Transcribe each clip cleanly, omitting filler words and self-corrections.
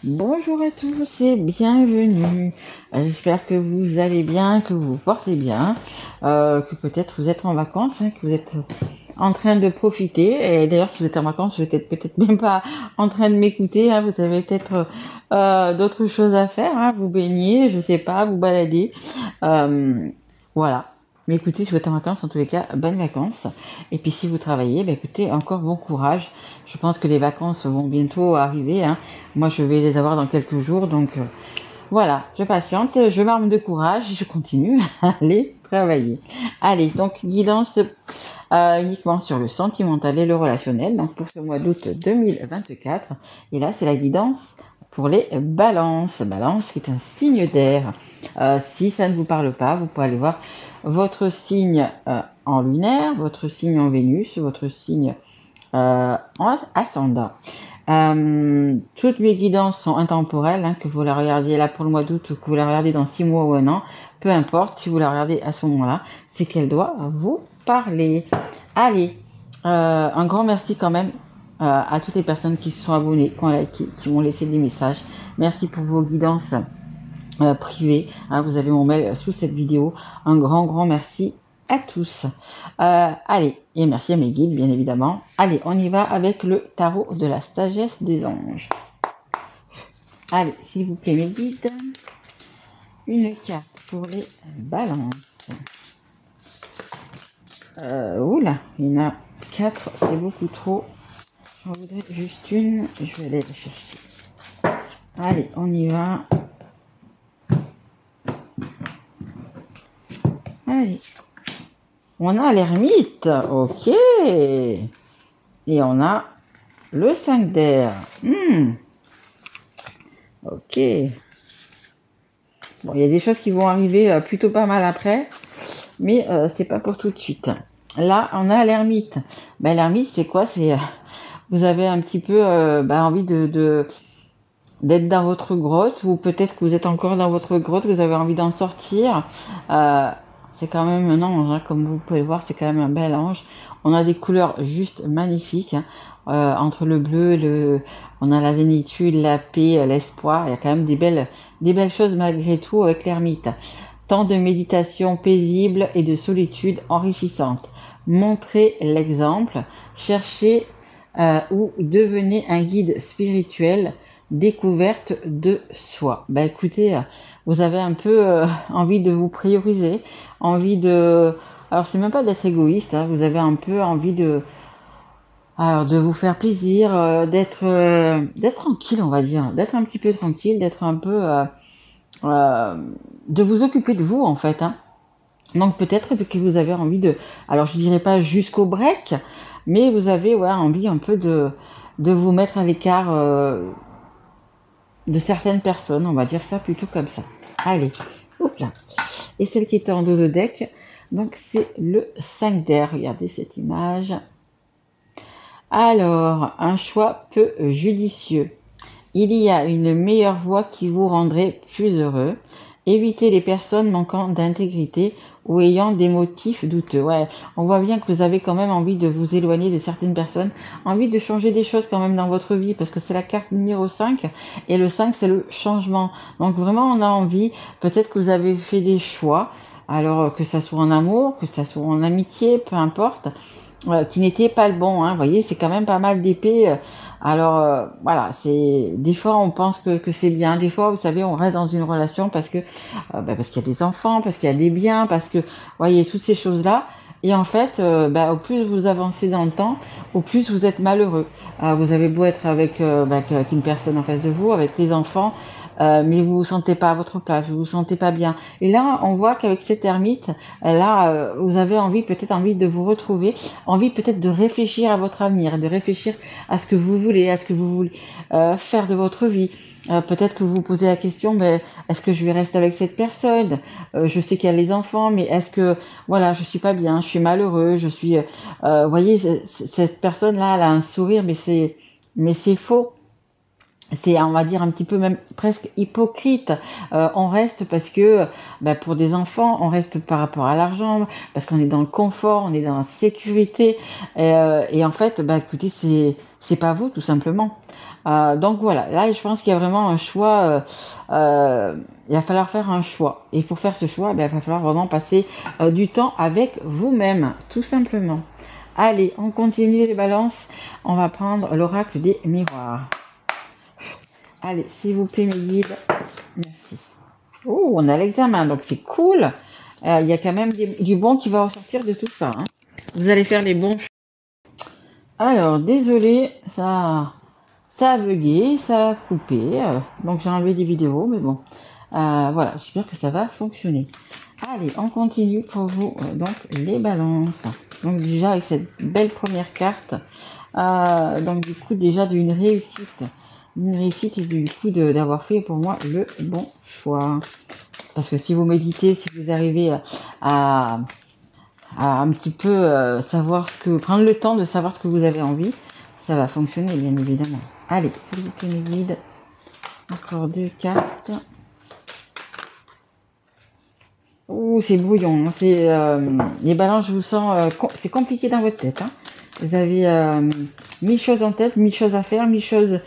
Bonjour à tous et bienvenue. J'espère que vous allez bien, que vous vous portez bien, que peut-être vous êtes en vacances, que vous êtes en train de profiter. Et d'ailleurs, si vous êtes en vacances, vous êtes peut-être même pas en train de m'écouter. Vous avez peut-être d'autres choses à faire, vous baigner, je sais pas, vous balader. Voilà. Mais écoutez, si vous êtes en vacances, en tous les cas, bonnes vacances. Et puis si vous travaillez, écoutez, encore bon courage. Je pense que les vacances vont bientôt arriver. Moi, je vais les avoir dans quelques jours. Donc voilà, je patiente, je m'arme de courage et je continue à aller travailler. Allez, donc guidance uniquement sur le sentimental et le relationnel. Donc pour ce mois d'août 2024. Et là, c'est la guidance pour les balances. Balance qui est un signe d'air. Si ça ne vous parle pas, vous pouvez aller voir votre signe en lunaire, votre signe en Vénus, votre signe en ascendant. Toutes mes guidances sont intemporelles, que vous la regardiez là pour le mois d'août ou que vous la regardez dans 6 mois ou un an, peu importe, si vous la regardez à ce moment-là, c'est qu'elle doit vous parler. Allez, un grand merci quand même à toutes les personnes qui se sont abonnées, qui ont liké, qui m'ont laissé des messages. Merci pour vos guidances privées. Vous avez mon mail sous cette vidéo. Un grand merci à tous. Allez, et merci à mes guides, bien évidemment. Allez, on y va avec le tarot de la sagesse des anges. Allez, s'il vous plaît, mes guides. Une carte pour les balances. Oula, il y en a 4, c'est beaucoup trop. J'en voudrais juste une, je vais aller la chercher. Allez, on y va. Allez. On a l'ermite, ok. Et on a le 5 d'air. Ok. Bon, il y a des choses qui vont arriver plutôt pas mal après, mais c'est pas pour tout de suite. Là, on a l'ermite. L'ermite, c'est quoi? C'est vous avez un petit peu envie d'être dans votre grotte, ou peut-être que vous êtes encore dans votre grotte, vous avez envie d'en sortir. C'est quand même un ange, comme vous pouvez le voir, c'est quand même un bel ange. On a des couleurs juste magnifiques, entre le bleu, on a la zénitude, la paix, l'espoir. Il y a quand même des belles choses malgré tout avec l'ermite. Temps de méditation paisible et de solitude enrichissante. Montrez l'exemple, cherchez ou devenez un guide spirituel. Découverte de soi. Écoutez, vous avez un peu envie de vous prioriser, envie de... Alors c'est même pas d'être égoïste, vous avez un peu envie de vous faire plaisir, d'être tranquille, on va dire, d'être un petit peu tranquille, d'être un peu... de vous occuper de vous en fait. Donc peut-être que vous avez envie de... Alors je dirais pas jusqu'au break, mais vous avez envie un peu de vous mettre à l'écart... de certaines personnes, on va dire ça plutôt comme ça. Allez, hop là. Et celle qui est en dos de deck, donc c'est le 5 d'air. Regardez cette image. Alors, un choix peu judicieux. Il y a une meilleure voie qui vous rendrait plus heureux. Évitez les personnes manquant d'intégrité ou ayant des motifs douteux. On voit bien que vous avez quand même envie de vous éloigner de certaines personnes, envie de changer des choses quand même dans votre vie, parce que c'est la carte numéro 5, et le 5 c'est le changement. Donc vraiment on a envie, peut-être que vous avez fait des choix, alors que ça soit en amour, que ça soit en amitié, peu importe, qui n'était pas le bon, vous voyez, c'est quand même pas mal d'épées. Alors voilà, c'est des fois on pense que c'est bien, des fois vous savez on reste dans une relation parce que parce qu'il y a des enfants, parce qu'il y a des biens, parce que voyez toutes ces choses là. Et en fait, au plus vous avancez dans le temps, au plus vous êtes malheureux. Vous avez beau être avec une personne en face de vous, avec les enfants, mais vous vous sentez pas à votre place, vous vous sentez pas bien. Et là, on voit qu'avec cette ermite, vous avez peut-être envie de vous retrouver, envie peut-être de réfléchir à votre avenir, de réfléchir à ce que vous voulez, à ce que vous voulez faire de votre vie. Peut-être que vous vous posez la question, est-ce que je vais rester avec cette personne? Je sais qu'il y a les enfants, mais est-ce que, je suis pas bien, je suis malheureux, je suis... vous voyez, cette personne-là, elle a un sourire, mais c'est faux. C'est, on va dire, un petit peu même presque hypocrite. On reste parce que, pour des enfants, on reste par rapport à l'argent, parce qu'on est dans le confort, on est dans la sécurité. Et en fait, écoutez, c'est pas vous tout simplement. Donc voilà, là je pense qu'il y a vraiment un choix, il va falloir faire un choix. Et pour faire ce choix, ben, il va falloir vraiment passer du temps avec vous-même, tout simplement. Allez, on continue les balances, on va prendre l'oracle des miroirs. Allez, s'il vous plaît mes guides, merci. Oh, on a l'examen, donc c'est cool. Il y a quand même du bon qui va ressortir de tout ça. Hein. Vous allez faire les bons choix. Alors, désolé, ça a bugué, ça a coupé. Donc j'ai enlevé des vidéos, mais bon. Voilà, j'espère que ça va fonctionner. Allez, on continue pour vous, donc les balances. Donc déjà avec cette belle première carte, donc du coup déjà d'une réussite. Une réussite et du coup d'avoir fait pour moi le bon choix. Parce que si vous méditez, si vous arrivez à un petit peu savoir prendre le temps de savoir ce que vous avez envie, ça va fonctionner bien évidemment. Allez, s'il vous plaît mes guides, encore 2 cartes. Ouh, c'est brouillon, hein. C'est les balances, je vous sens, c'est compliqué dans votre tête. Hein. Vous avez 1000 choses en tête, 1000 choses à faire, 1000 choses.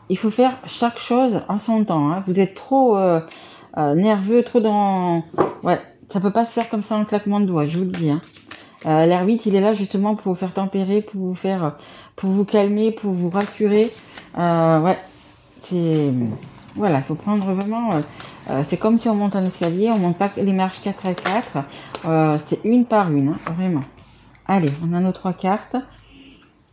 Il faut faire chaque chose en son temps. Hein. Vous êtes trop nerveux, trop dans. Ouais, ça peut pas se faire comme ça en claquement de doigts, je vous le dis. Hein. L'ermite, il est là justement pour vous faire tempérer, pour vous calmer, pour vous rassurer. Ouais, c'est voilà, il faut prendre vraiment. C'est comme si on monte un escalier, on monte pas les marches 4 à 4. C'est une par une, hein, vraiment. Allez, on a nos 3 cartes.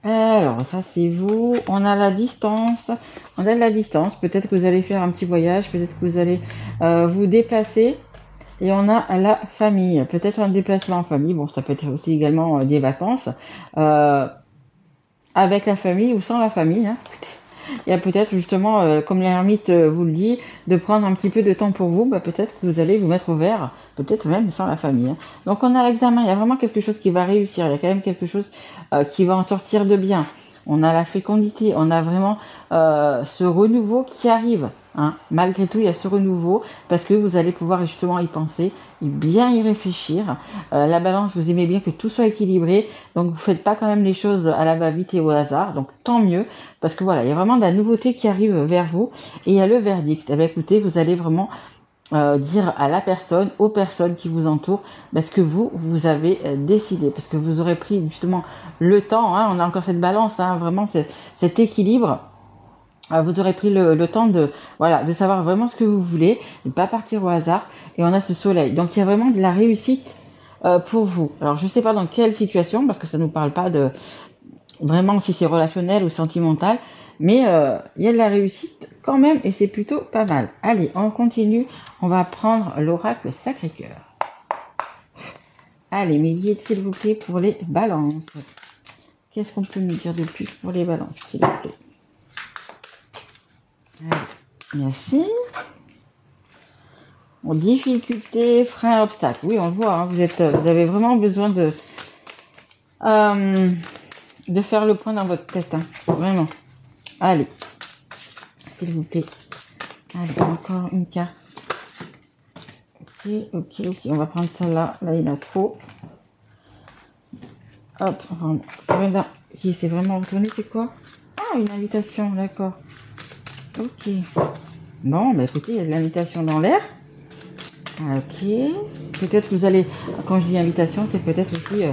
Alors, ça c'est vous. On a la distance. On a de la distance. Peut-être que vous allez faire un petit voyage. Peut-être que vous allez vous déplacer. Et on a la famille. Peut-être un déplacement en famille. Bon, ça peut être aussi également des vacances. Avec la famille ou sans la famille. Hein. Il y a peut-être justement, comme l'ermite vous le dit, de prendre un petit peu de temps pour vous. Bah, peut-être que vous allez vous mettre au vert. Peut-être même sans la famille. Hein. Donc on a l'examen. Il y a vraiment quelque chose qui va réussir. Il y a quand même quelque chose qui va en sortir de bien. On a la fécondité. On a vraiment ce renouveau qui arrive. Hein. Malgré tout, il y a ce renouveau parce que vous allez pouvoir justement y penser, bien y réfléchir. La balance, vous aimez bien que tout soit équilibré, donc vous faites pas quand même les choses à la va-vite et au hasard, donc tant mieux, parce que voilà, il y a vraiment de la nouveauté qui arrive vers vous et il y a le verdict. Eh bien, écoutez, vous allez vraiment dire à la personne, aux personnes qui vous entourent, parce que vous avez décidé, parce que vous aurez pris justement le temps. Hein, on a encore cette balance, hein, vraiment cet équilibre. Vous aurez pris le temps de savoir vraiment ce que vous voulez, de ne pas partir au hasard. Et on a ce soleil. Donc il y a vraiment de la réussite pour vous. Alors je ne sais pas dans quelle situation, parce que ça ne nous parle pas de vraiment si c'est relationnel ou sentimental. Mais il y a de la réussite quand même et c'est plutôt pas mal. Allez, on continue. On va prendre l'oracle Sacré-Cœur. Allez, mes guides, s'il vous plaît, pour les balances. Qu'est-ce qu'on peut nous dire de plus pour les balances, s'il vous plaît? Allez, merci. Bon, difficulté, frein, obstacle. Oui, on le voit. Hein, vous avez vraiment besoin de faire le point dans votre tête. Hein, vraiment. Allez, s'il vous plaît. Allez, encore une carte. Ok. On va prendre celle-là. Là, il y en a trop. Hop, c'est vraiment retourné, c'est quoi? Ah, une invitation, d'accord. Ok. Bon, bah écoutez, il y a de l'invitation dans l'air. Ok. Peut-être que vous allez, quand je dis invitation, c'est peut-être aussi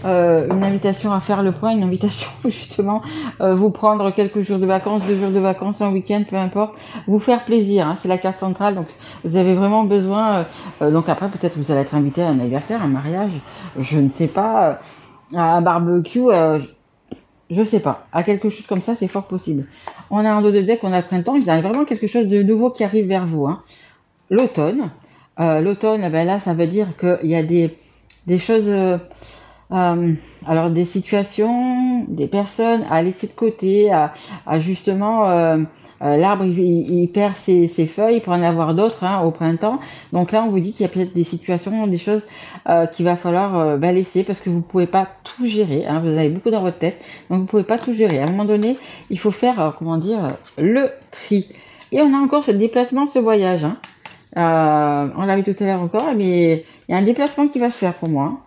une invitation à faire le point, une invitation justement, vous prendre quelques jours de vacances, 2 jours de vacances, un week-end, peu importe, vous faire plaisir. Hein, c'est la carte centrale, donc vous avez vraiment besoin. Donc après, peut-être que vous allez être invité à un anniversaire, un mariage, je ne sais pas, à un barbecue. Je sais pas. À quelque chose comme ça, c'est fort possible. On a un dos de deck, on a le printemps. Il y a vraiment quelque chose de nouveau qui arrive vers vous. Hein. L'automne. L'automne, ben là, ça veut dire qu'il y a des choses... alors, des situations, des personnes à laisser de côté, à justement... l'arbre, il perd ses feuilles pour en avoir d'autres hein, au printemps. Donc là, on vous dit qu'il y a peut-être des situations, des choses qu'il va falloir laisser parce que vous pouvez pas tout gérer. Hein, vous avez beaucoup dans votre tête, donc vous pouvez pas tout gérer. À un moment donné, il faut faire, le tri. Et on a encore ce déplacement, ce voyage. Hein. On l'a vu tout à l'heure encore, mais il y a un déplacement qui va se faire pour moi. Hein.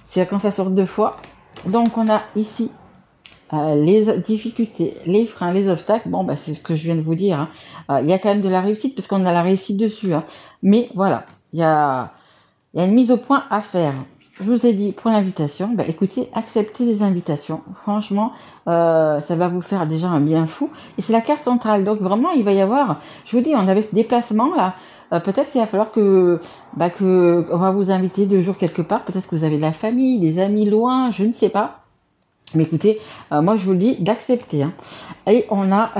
C'est quand ça sort 2 fois. Donc on a ici les difficultés, les freins, les obstacles, bon, bah, c'est ce que je viens de vous dire. Hein. Il y a quand même de la réussite, parce qu'on a la réussite dessus. Hein. Mais voilà, il y a une mise au point à faire. Je vous ai dit pour l'invitation, bah, écoutez, acceptez les invitations. Franchement, ça va vous faire déjà un bien fou. Et c'est la carte centrale. Donc vraiment, il va y avoir, je vous dis, on avait ce déplacement là. Peut-être qu'il va falloir que on va vous inviter 2 jours quelque part. Peut-être que vous avez de la famille, des amis loin, je ne sais pas. Mais écoutez, moi je vous le dis d'accepter. Hein. Et on a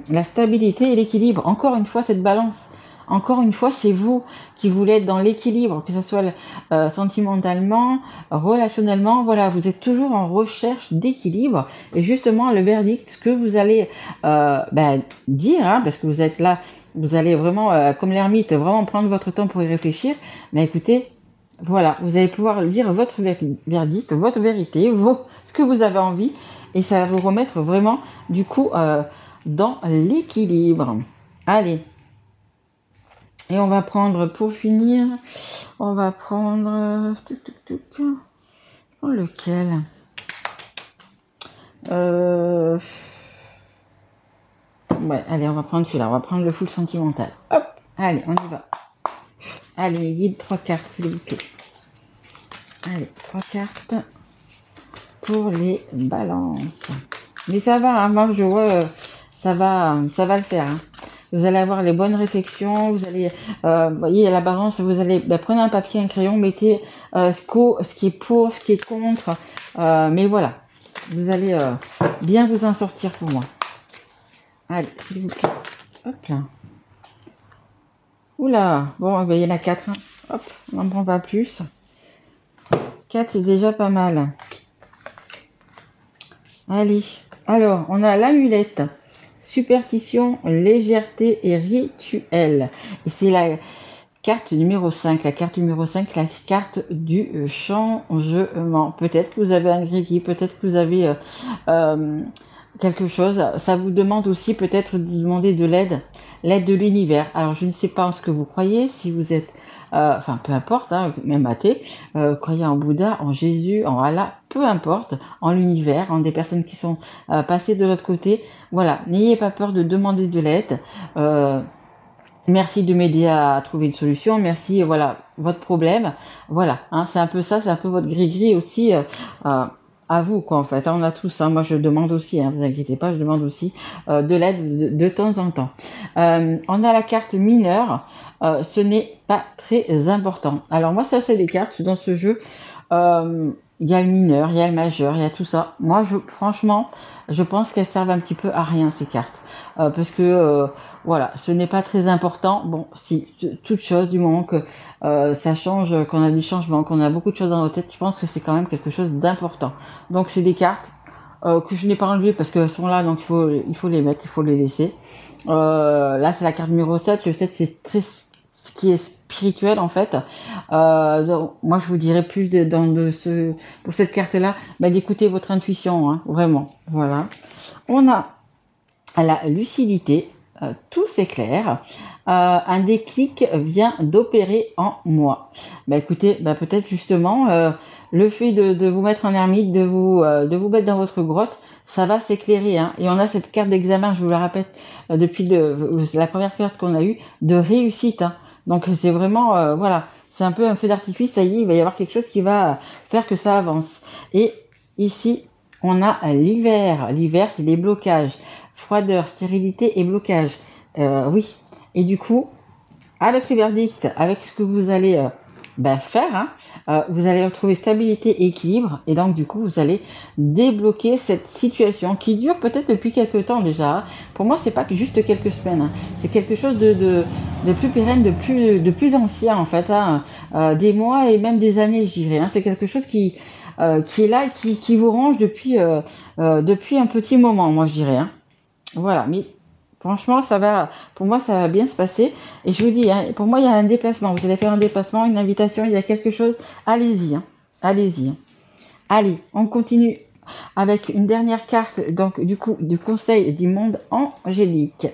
la stabilité et l'équilibre. Encore une fois, cette balance. Encore une fois, c'est vous qui voulez être dans l'équilibre, que ce soit sentimentalement, relationnellement. Voilà, vous êtes toujours en recherche d'équilibre. Et justement, le verdict, ce que vous allez dire, hein, parce que vous êtes là, vous allez vraiment, comme l'ermite, vraiment prendre votre temps pour y réfléchir. Mais écoutez, voilà, vous allez pouvoir dire votre verdict, votre vérité, ce que vous avez envie. Et ça va vous remettre vraiment, du coup, dans l'équilibre. Allez. Et on va prendre, pour finir, on va prendre... lequel Ouais, allez, on va prendre celui-là. On va prendre le full sentimental. Hop, allez, on y va. Allez, guide 3 cartes, s'il vous plaît. Allez, 3 cartes pour les balances. Mais ça va, hein, moi je vois, ça va le faire. Hein. Vous allez avoir les bonnes réflexions, vous allez, voyez, la balance, vous allez, prenez un papier, un crayon, mettez ce qui est pour, ce qui est contre, mais voilà, vous allez bien vous en sortir pour moi. Allez, s'il vous plaît. Hop là. Oula, bon, il y en a 4. Hein. Hop, on n'en prend pas plus. 4, c'est déjà pas mal. Allez, alors, on a l'amulette. Superstition, légèreté et rituel. Et c'est la carte numéro 5. La carte numéro 5, la carte du changement. Peut-être que vous avez un gris, peut-être que vous avez quelque chose. Ça vous demande aussi peut-être de demander de l'aide de l'univers. Alors, je ne sais pas en ce que vous croyez, si vous êtes... enfin, peu importe, hein, même athée, croyez en Bouddha, en Jésus, en Allah, peu importe, en l'univers, en des personnes qui sont passées de l'autre côté. Voilà, n'ayez pas peur de demander de l'aide. Merci de m'aider à trouver une solution. Merci, voilà, votre problème. Voilà, hein, c'est un peu ça, c'est un peu votre gris-gris aussi à vous, quoi, en fait. Hein, on a tous, hein, moi je demande aussi, hein, vous inquiétez pas, je demande aussi de l'aide de temps en temps. On a la carte mineure. Ce n'est pas très important. Alors moi, ça c'est des cartes dans ce jeu. Il y a le mineur, il y a le majeur, il y a tout ça. Moi, franchement, je pense qu'elles servent un petit peu à rien, ces cartes. Parce que, voilà, ce n'est pas très important. Bon, si, toute chose, du moment que ça change, qu'on a du changement, qu'on a beaucoup de choses dans nos têtes, je pense que c'est quand même quelque chose d'important. Donc, c'est des cartes que je n'ai pas enlevées parce qu'elles sont là, donc il faut les mettre, il faut les laisser. Là, c'est la carte numéro 7. Le 7, c'est très... ce qui est spirituel en fait. Donc, moi je vous dirais plus pour cette carte là, d'écouter votre intuition, hein, vraiment. Voilà. On a la lucidité, tout s'éclaire, un déclic vient d'opérer en moi. Écoutez, peut-être justement le fait de vous mettre en ermite, de vous mettre dans votre grotte, ça va s'éclairer. Hein. Et on a cette carte d'examen, je vous la répète, depuis la première carte qu'on a eue, de réussite. Hein. Donc c'est vraiment, voilà, c'est un peu un feu d'artifice, ça y est, il va y avoir quelque chose qui va faire que ça avance. Et ici, on a l'hiver. L'hiver, c'est les blocages, froideur, stérilité et blocage. Oui. Et du coup, avec le verdict, avec ce que vous allez faire, hein, vous allez retrouver stabilité et équilibre. Et donc, du coup, vous allez débloquer cette situation qui dure peut-être depuis quelques temps déjà. Hein. Pour moi, c'est pas que juste quelques semaines. Hein. C'est quelque chose de plus pérenne, de plus ancien, en fait. Hein. Des mois et même des années, je dirais. Hein. C'est quelque chose qui est là et qui vous range depuis un petit moment, moi, je dirais. Hein. Voilà, mais franchement, pour moi, ça va bien se passer. Et je vous dis, hein, pour moi, il y a un déplacement. Vous allez faire un déplacement, une invitation, il y a quelque chose. Allez-y, hein. Allez-y. Hein. Allez, on continue avec une dernière carte, donc du coup, du conseil du monde angélique.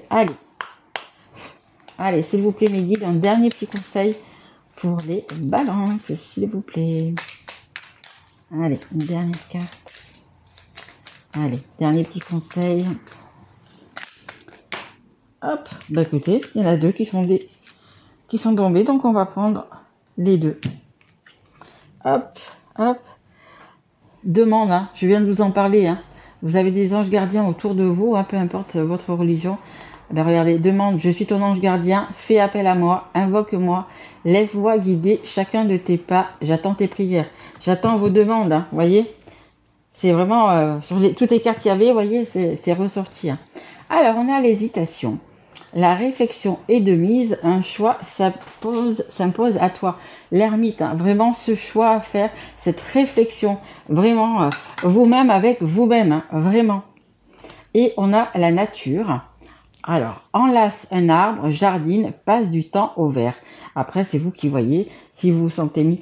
Allez, s'il vous plaît, mes guides, un dernier petit conseil pour les balances, s'il vous plaît. Allez, une dernière carte. Allez, dernier petit conseil. Hop, bah écoutez, il y en a deux qui sont tombés, donc on va prendre les deux. Hop, hop. Demande, hein, je viens de vous en parler. Hein. Vous avez des anges gardiens autour de vous, hein, peu importe votre religion. Ben regardez, demande, je suis ton ange gardien, fais appel à moi, invoque-moi, laisse-moi guider chacun de tes pas, j'attends tes prières, j'attends vos demandes, hein, voyez. C'est vraiment, sur toutes les cartes qu'il y avait, voyez, c'est ressorti. Hein. Alors, on a l'hésitation. La réflexion est de mise, un choix s'impose à toi. L'ermite, hein, vraiment ce choix à faire, cette réflexion, vraiment vous-même avec vous-même, hein, vraiment. Et on a la nature. Alors, enlace un arbre, jardine, passe du temps au vert. Après, c'est vous qui voyez si vous vous sentez mieux.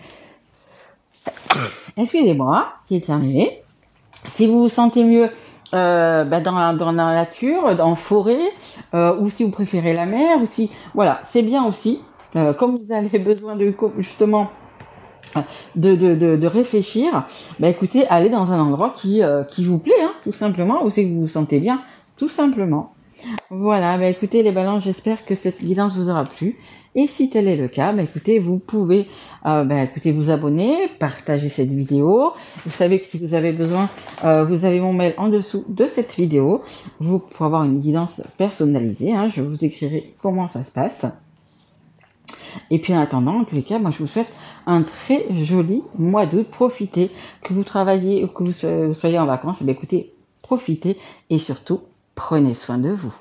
Excusez-moi, qui est terminé. Si vous vous sentez mieux dans la nature, en forêt, ou si vous préférez la mer, ou si, voilà, c'est bien aussi. Comme vous avez besoin de justement de réfléchir, bah écoutez, allez dans un endroit qui vous plaît, hein, tout simplement, où c'est que vous vous sentez bien, tout simplement. Voilà, bah écoutez les balances, j'espère que cette guidance vous aura plu. Et si tel est le cas, bah écoutez, vous pouvez vous abonner, partager cette vidéo. Vous savez que si vous avez besoin, vous avez mon mail en dessous de cette vidéo. Vous pour avoir une guidance personnalisée, hein, je vous écrirai comment ça se passe. Et puis en attendant, en tous les cas, moi je vous souhaite un très joli mois d'août. Profitez, que vous travaillez ou que vous soyez en vacances, bah écoutez, profitez et surtout, prenez soin de vous.